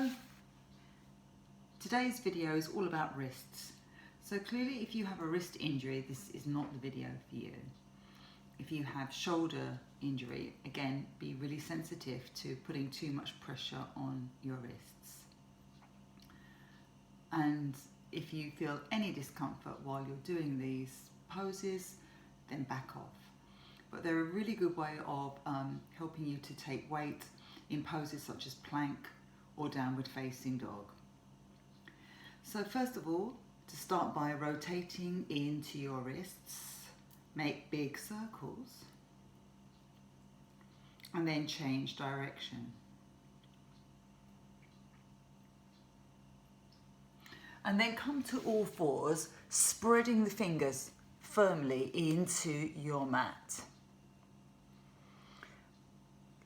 Hello! Today's video is all about wrists. So clearly if you have a wrist injury, this is not the video for you. If you have shoulder injury, again, be really sensitive to putting too much pressure on your wrists. And if you feel any discomfort while you're doing these poses, then back off. But they're a really good way of helping you to take weight in poses such as plank or downward facing dog. So first of all, to start by rotating into your wrists, make big circles and then change direction. And then come to all fours, spreading the fingers firmly into your mat.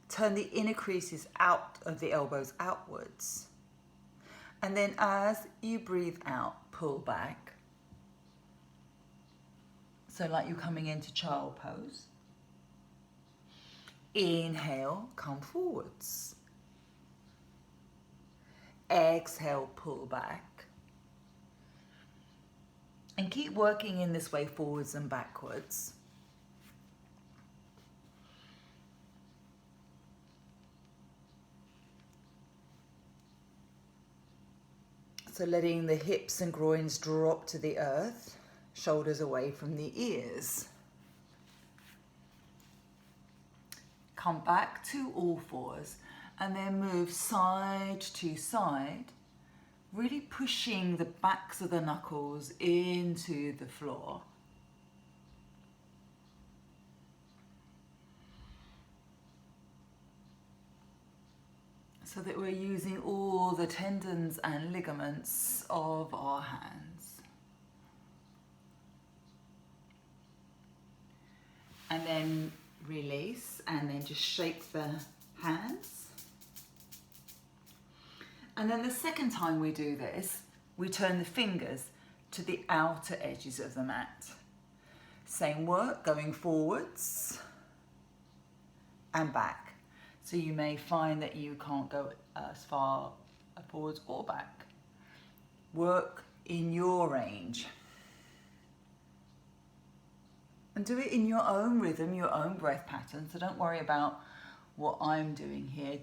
Turn the inner creases out of the elbows outwards. And then as you breathe out, pull back. So like you're coming into child pose. Inhale, come forwards. Exhale, pull back. And keep working in this way forwards and backwards. So letting the hips and groins drop to the earth, shoulders away from the ears. Come back to all fours and then move side to side, really pushing the backs of the knuckles into the floor. So that we're using all the tendons and ligaments of our hands. And then release and then just shake the hands. And then the second time we do this, we turn the fingers to the outer edges of the mat. Same work, going forwards and back. So you may find that you can't go as far forwards or back. Work in your range. And do it in your own rhythm, your own breath pattern. So don't worry about what I'm doing here.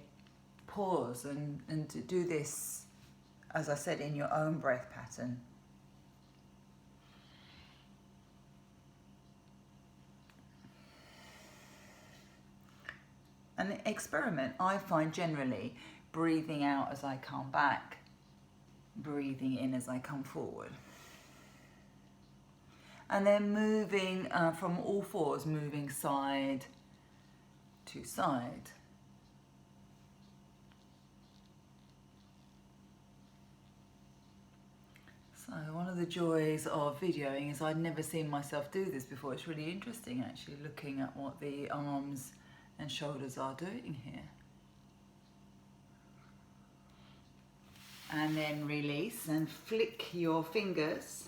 Pause and to do this, as I said, in your own breath pattern. And experiment. I find generally breathing out as I come back, breathing in as I come forward. And then moving from all fours, moving side to side. So one of the joys of videoing is I'd never seen myself do this before. It's really interesting actually looking at what the arms and shoulders are doing here. And then release and flick your fingers.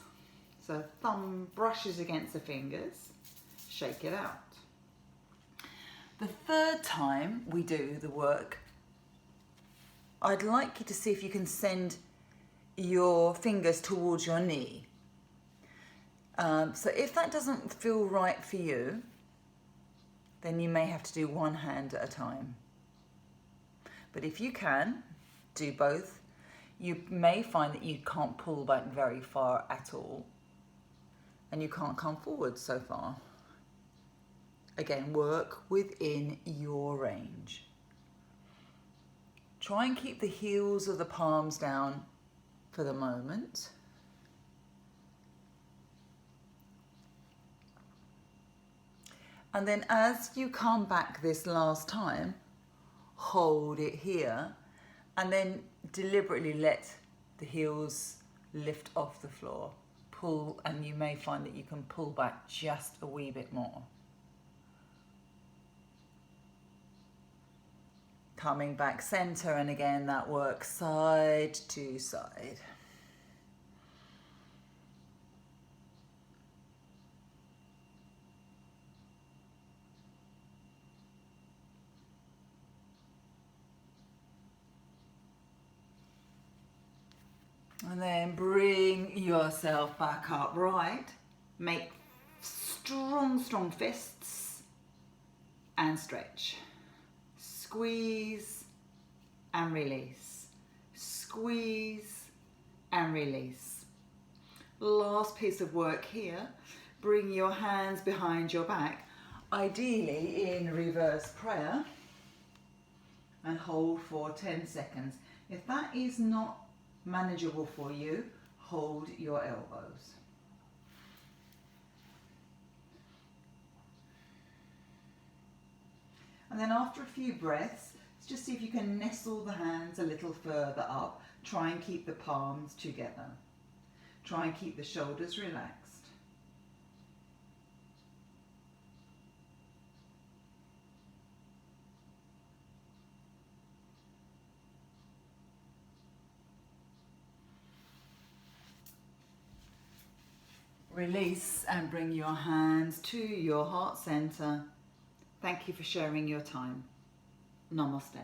So thumb brushes against the fingers, shake it out. The third time we do the work, I'd like you to see if you can send your fingers towards your knee. So if that doesn't feel right for you, then you may have to do one hand at a time. But if you can, do both. You may find that you can't pull back very far at all, and you can't come forward so far. Again, work within your range. Try and keep the heels of the palms down for the moment. And then as you come back this last time, hold it here and then deliberately let the heels lift off the floor. Pull, and you may find that you can pull back just a wee bit more. Coming back center, and again that work side to side. And then bring yourself back upright. Make strong, strong fists and stretch. Squeeze and release. Squeeze and release. Last piece of work here. Bring your hands behind your back, ideally in reverse prayer, and hold for 10 seconds. If that is not manageable for you, hold your elbows. And then after a few breaths, just see if you can nestle the hands a little further up. Try and keep the palms together. Try and keep the shoulders relaxed. Release and bring your hands to your heart center. Thank you for sharing your time. Namaste.